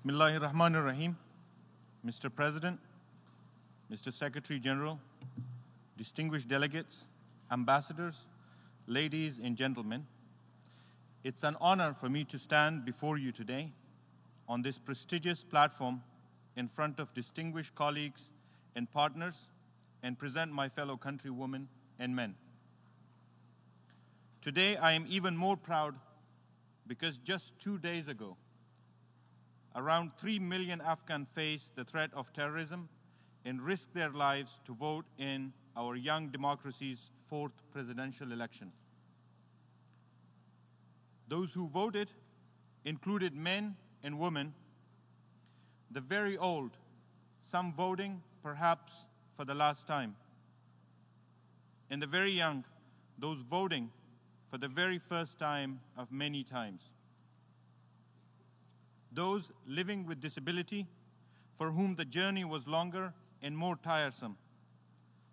Bismillahir Rahmanir Rahim. Mr. President, Mr. Secretary General, distinguished delegates, ambassadors, ladies and gentlemen, it's an honor for me to stand before you today on this prestigious platform in front of distinguished colleagues and partners and present my fellow countrywomen and men. Today, I am even more proud because just 2 days ago, around 3 million Afghans faced the threat of terrorism and risked their lives to vote in our young democracy's fourth presidential election. Those who voted included men and women, the very old, some voting perhaps for the last time, and the very young, those voting for the very first time of many times. Those living with disability, for whom the journey was longer and more tiresome.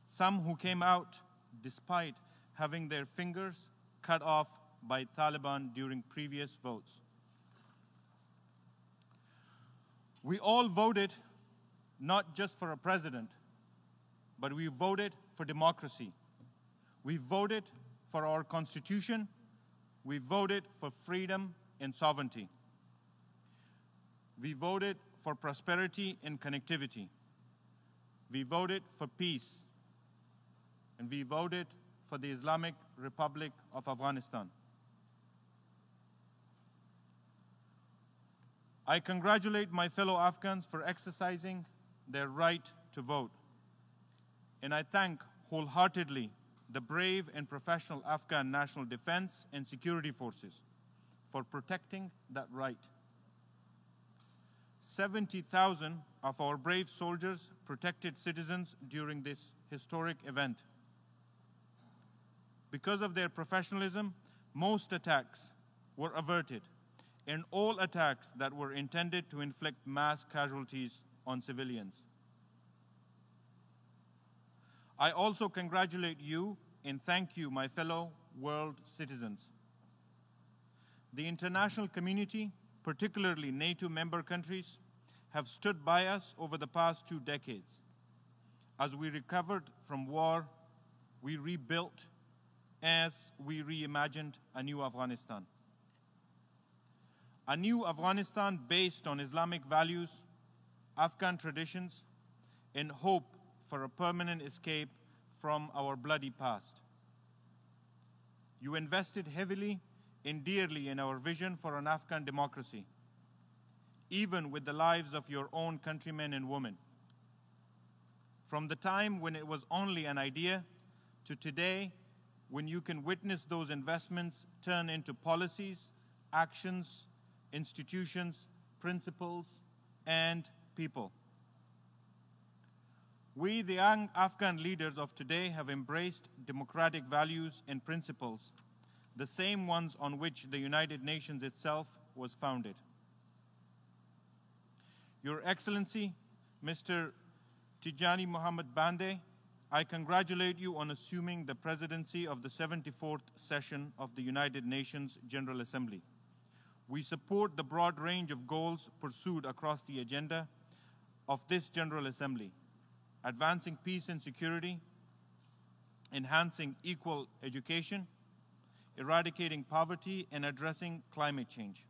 Some who came out despite having their fingers cut off by Taliban during previous votes. We all voted not just for a president, but we voted for democracy. We voted for our Constitution. We voted for freedom and sovereignty. We voted for prosperity and connectivity. We voted for peace. And we voted for the Islamic Republic of Afghanistan. I congratulate my fellow Afghans for exercising their right to vote. And I thank wholeheartedly the brave and professional Afghan National Defense and Security Forces for protecting that right. 70,000 of our brave soldiers protected citizens during this historic event. Because of their professionalism, most attacks were averted, and all attacks that were intended to inflict mass casualties on civilians. I also congratulate you and thank you, my fellow world citizens. The international community, particularly NATO member countries, have stood by us over the past 2 decades. As we recovered from war, we rebuilt as we reimagined a new Afghanistan. A new Afghanistan based on Islamic values, Afghan traditions, and hope for a permanent escape from our bloody past. You invested heavily and dearly in our vision for an Afghan democracy, even with the lives of your own countrymen and women. From the time when it was only an idea to today, when you can witness those investments turn into policies, actions, institutions, principles, and people. We, the young Afghan leaders of today, have embraced democratic values and principles, the same ones on which the United Nations itself was founded. Your Excellency, Mr. Tijani Muhammad Bande, I congratulate you on assuming the presidency of the 74th session of the United Nations General Assembly. We support the broad range of goals pursued across the agenda of this General Assembly: advancing peace and security, enhancing equal education, eradicating poverty, and addressing climate change.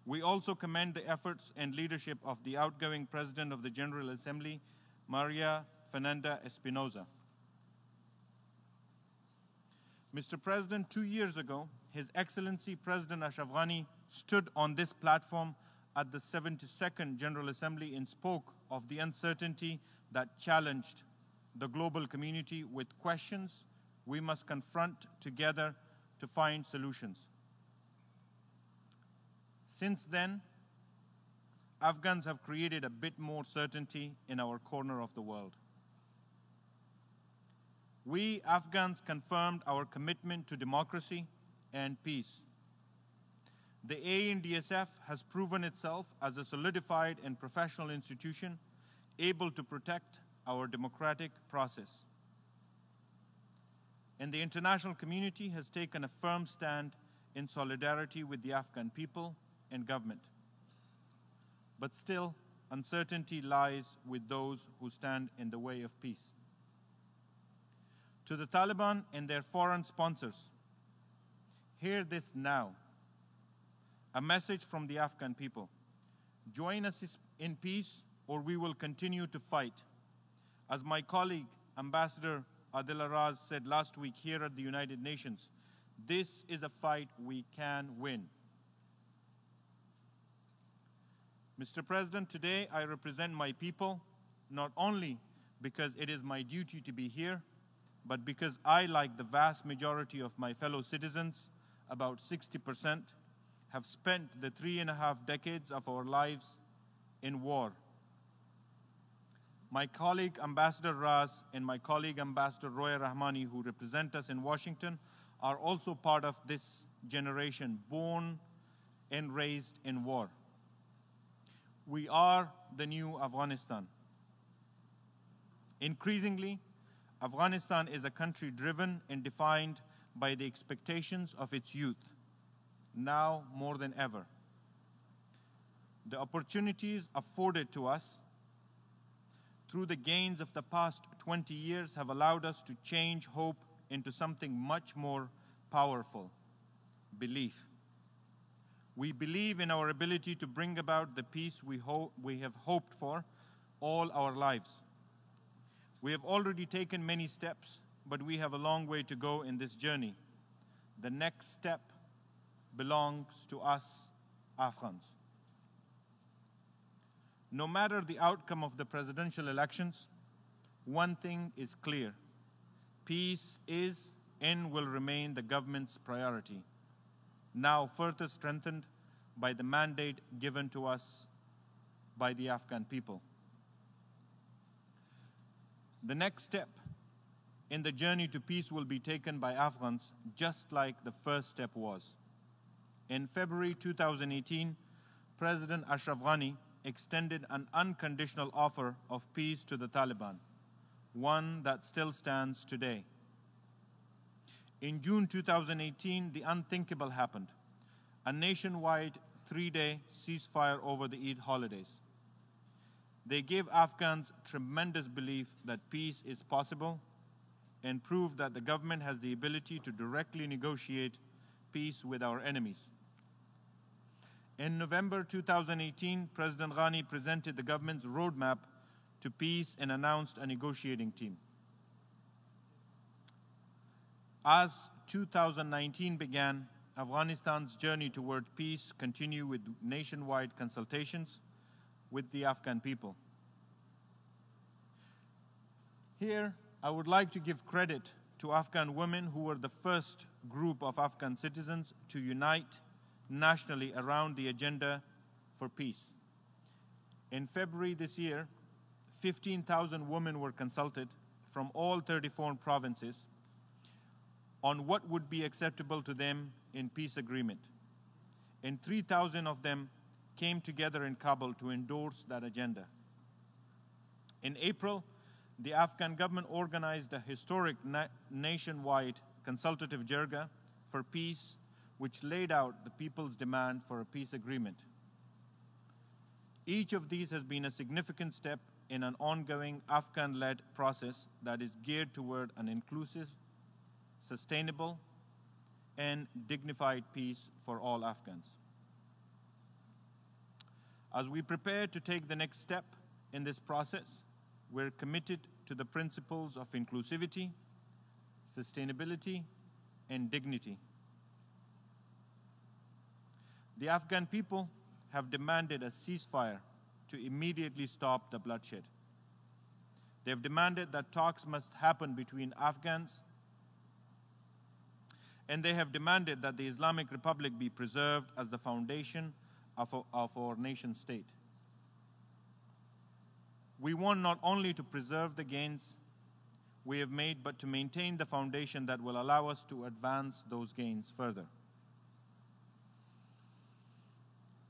We also commend the efforts and leadership of the outgoing President of the General Assembly, Maria Fernanda Espinosa. Mr. President, 2 years ago, His Excellency President Ashraf Ghani stood on this platform at the 72nd General Assembly and spoke of the uncertainty that challenged the global community with questions we must confront together to find solutions. Since then, Afghans have created a bit more certainty in our corner of the world. We Afghans confirmed our commitment to democracy and peace. The ANDSF has proven itself as a solidified and professional institution able to protect our democratic process. And the international community has taken a firm stand in solidarity with the Afghan people and government. but still, uncertainty lies with those who stand in the way of peace. To the Taliban and their foreign sponsors, hear this now. A message from the Afghan people. Join us in peace, or we will continue to fight. As my colleague, Ambassador Adil Araz, said last week here at the United Nations, this is a fight we can win. Mr. President, today I represent my people, not only because it is my duty to be here, but because I, like the vast majority of my fellow citizens, about 60%, have spent the 3.5 decades of our lives in war. My colleague Ambassador Raz and my colleague Ambassador Roya Rahmani, who represent us in Washington, are also part of this generation, born and raised in war. We are the new Afghanistan. Increasingly, Afghanistan is a country driven and defined by the expectations of its youth, now more than ever. The opportunities afforded to us through the gains of the past 20 years have allowed us to change hope into something much more powerful: belief. We believe in our ability to bring about the peace we have hoped for all our lives. We have already taken many steps, but we have a long way to go in this journey. The next step belongs to us, Afghans. No matter the outcome of the presidential elections, one thing is clear: peace is and will remain the government's priority, now further strengthened by the mandate given to us by the Afghan people. The next step in the journey to peace will be taken by Afghans, just like the first step was. In February 2018, President Ashraf Ghani extended an unconditional offer of peace to the Taliban, one that still stands today. In June 2018, the unthinkable happened: a nationwide 3-day ceasefire over the Eid holidays. They gave Afghans tremendous belief that peace is possible and proved that the government has the ability to directly negotiate peace with our enemies. In November 2018, President Ghani presented the government's roadmap to peace and announced a negotiating team. As 2019 began, Afghanistan's journey toward peace continued with nationwide consultations with the Afghan people. Here, I would like to give credit to Afghan women who were the first group of Afghan citizens to unite nationally around the agenda for peace. In February this year, 15,000 women were consulted from all 34 provinces on what would be acceptable to them in peace agreement. And 3,000 of them came together in Kabul to endorse that agenda. In April, the Afghan government organized a historic nationwide consultative jirga for peace, which laid out the people's demand for a peace agreement. Each of these has been a significant step in an ongoing Afghan-led process that is geared toward an inclusive, sustainable, and dignified peace for all Afghans. As we prepare to take the next step in this process, we're committed to the principles of inclusivity, sustainability, and dignity. The Afghan people have demanded a ceasefire to immediately stop the bloodshed. They have demanded that talks must happen between Afghans, and they have demanded that the Islamic Republic be preserved as the foundation of our nation state. We want not only to preserve the gains we have made, but to maintain the foundation that will allow us to advance those gains further.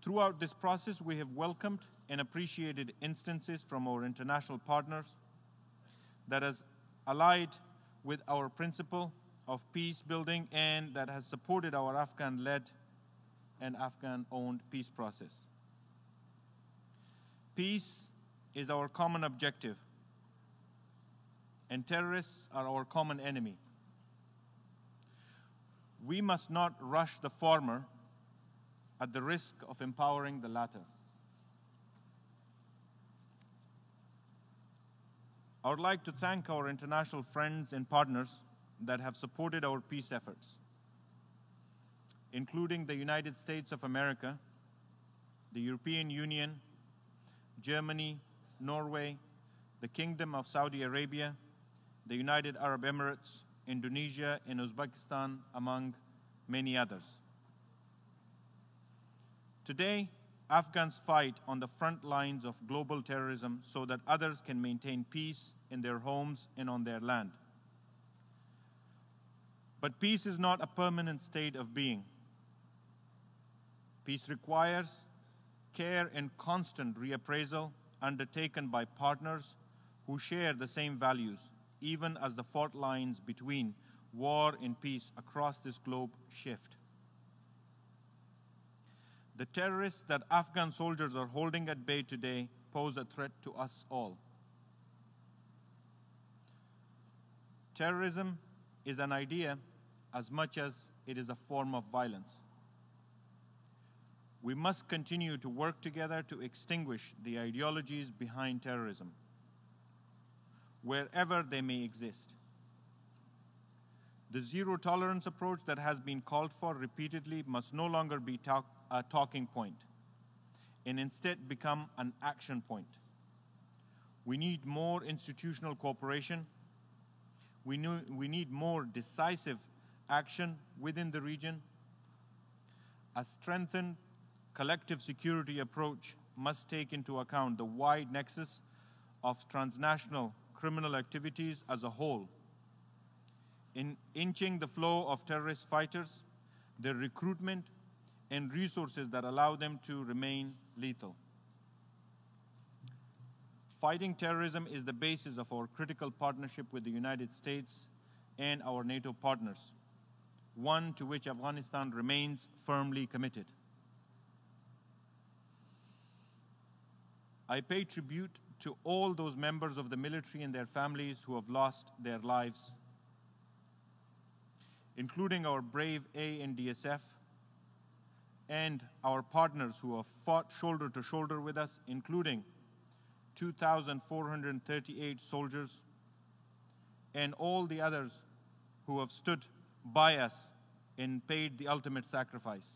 Throughout this process, we have welcomed and appreciated instances from our international partners that has allied with our principle of peace building and that has supported our Afghan-led and Afghan-owned peace process. Peace is our common objective, and terrorists are our common enemy. We must not rush the former at the risk of empowering the latter. I would like to thank our international friends and partners that have supported our peace efforts, including the United States of America, the European Union, Germany, Norway, the Kingdom of Saudi Arabia, the United Arab Emirates, Indonesia, and Uzbekistan, among many others. Today, Afghans fight on the front lines of global terrorism so that others can maintain peace in their homes and on their land. But peace is not a permanent state of being. Peace requires care and constant reappraisal undertaken by partners who share the same values, even as the fault lines between war and peace across this globe shift. The terrorists that Afghan soldiers are holding at bay today pose a threat to us all. Terrorism is an idea as much as it is a form of violence. We must continue to work together to extinguish the ideologies behind terrorism, wherever they may exist. The zero-tolerance approach that has been called for repeatedly must no longer be a talking point, and instead become an action point. We need more institutional cooperation. We need more decisive action within the region. A strengthened collective security approach must take into account the wide nexus of transnational criminal activities as a whole, in inching the flow of terrorist fighters, their recruitment, and resources that allow them to remain lethal. Fighting terrorism is the basis of our critical partnership with the United States and our NATO partners, one to which Afghanistan remains firmly committed. I pay tribute to all those members of the military and their families who have lost their lives, including our brave ANDSF and our partners who have fought shoulder to shoulder with us, including 2,438 soldiers and all the others who have stood by us and paid the ultimate sacrifice.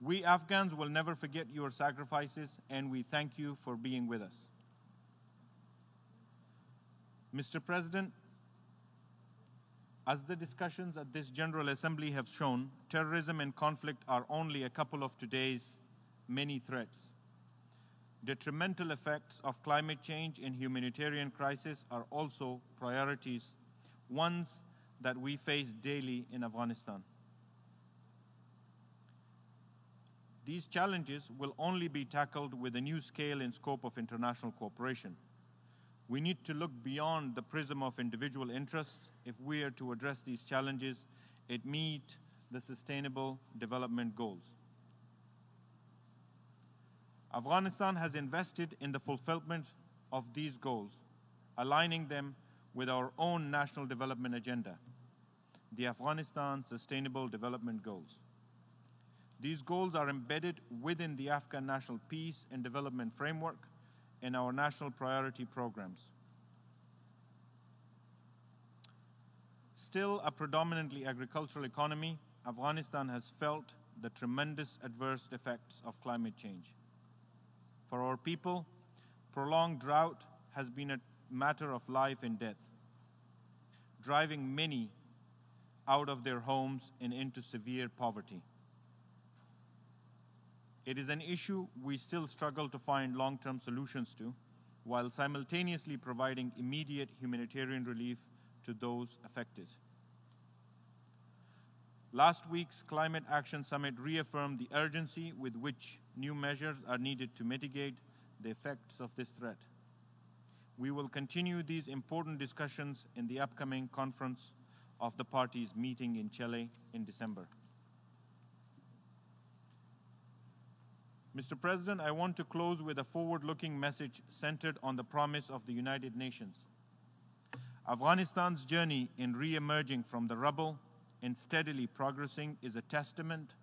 We Afghans will never forget your sacrifices, and we thank you for being with us. Mr. President, as the discussions at this General Assembly have shown, terrorism and conflict are only a couple of today's many threats. Detrimental effects of climate change and humanitarian crisis are also priorities, ones that we face daily in Afghanistan. These challenges will only be tackled with a new scale and scope of international cooperation. We need to look beyond the prism of individual interests if we are to address these challenges and meet the Sustainable Development Goals. Afghanistan has invested in the fulfillment of these goals, aligning them with our own national development agenda, the Afghanistan Sustainable Development Goals. These goals are embedded within the Afghan National Peace and Development Framework and our national priority programs. Still a predominantly agricultural economy, Afghanistan has felt the tremendous adverse effects of climate change. For our people, prolonged drought has been a matter of life and death, driving many out of their homes and into severe poverty. It is an issue we still struggle to find long-term solutions to, while simultaneously providing immediate humanitarian relief to those affected. Last week's Climate Action Summit reaffirmed the urgency with which new measures are needed to mitigate the effects of this threat. We will continue these important discussions in the upcoming conference of the parties meeting in Chile in December. Mr. President, I want to close with a forward-looking message centered on the promise of the United Nations. Afghanistan's journey in re-emerging from the rubble and steadily progressing is a testament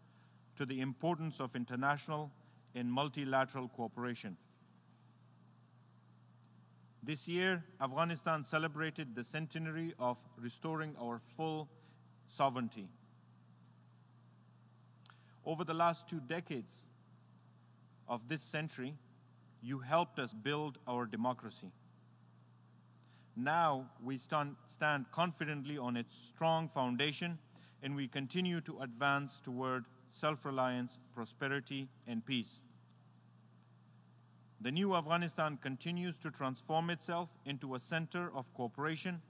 to the importance of international and multilateral cooperation. This year, Afghanistan celebrated the centenary of restoring our full sovereignty. Over the last 2 decades of this century, you helped us build our democracy. Now we stand confidently on its strong foundation, and we continue to advance toward self-reliance, prosperity, and peace. The new Afghanistan continues to transform itself into a center of cooperation,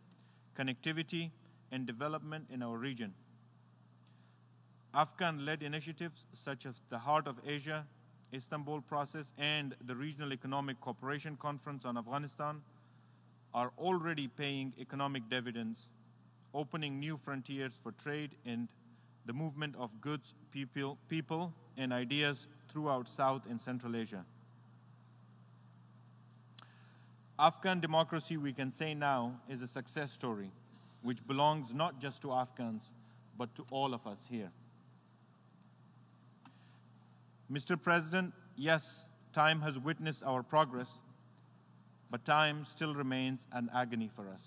connectivity, and development in our region. Afghan-led initiatives such as the Heart of Asia, Istanbul Process, and the Regional Economic Cooperation Conference on Afghanistan are already paying economic dividends, opening new frontiers for trade and the movement of goods, people, and ideas throughout South and Central Asia. Afghan democracy, we can say now, is a success story which belongs not just to Afghans, but to all of us here. Mr. President, yes, time has witnessed our progress, but time still remains an agony for us.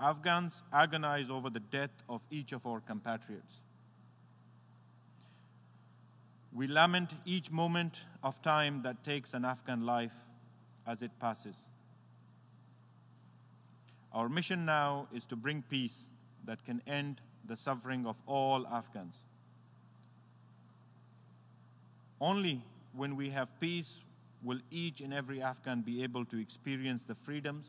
Afghans agonize over the death of each of our compatriots. We lament each moment of time that takes an Afghan life as it passes. Our mission now is to bring peace that can end the suffering of all Afghans. Only when we have peace will each and every Afghan be able to experience the freedoms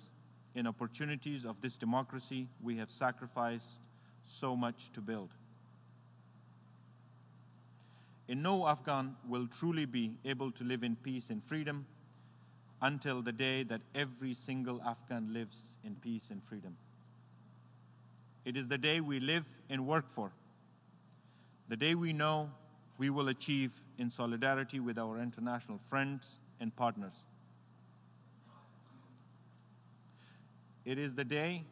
and opportunities of this democracy we have sacrificed so much to build. And no Afghan will truly be able to live in peace and freedom until the day that every single Afghan lives in peace and freedom. It is the day we live and work for, the day we know we will achieve in solidarity with our international friends and partners. It is the day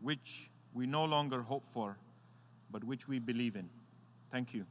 which we no longer hope for, but which we believe in. Thank you.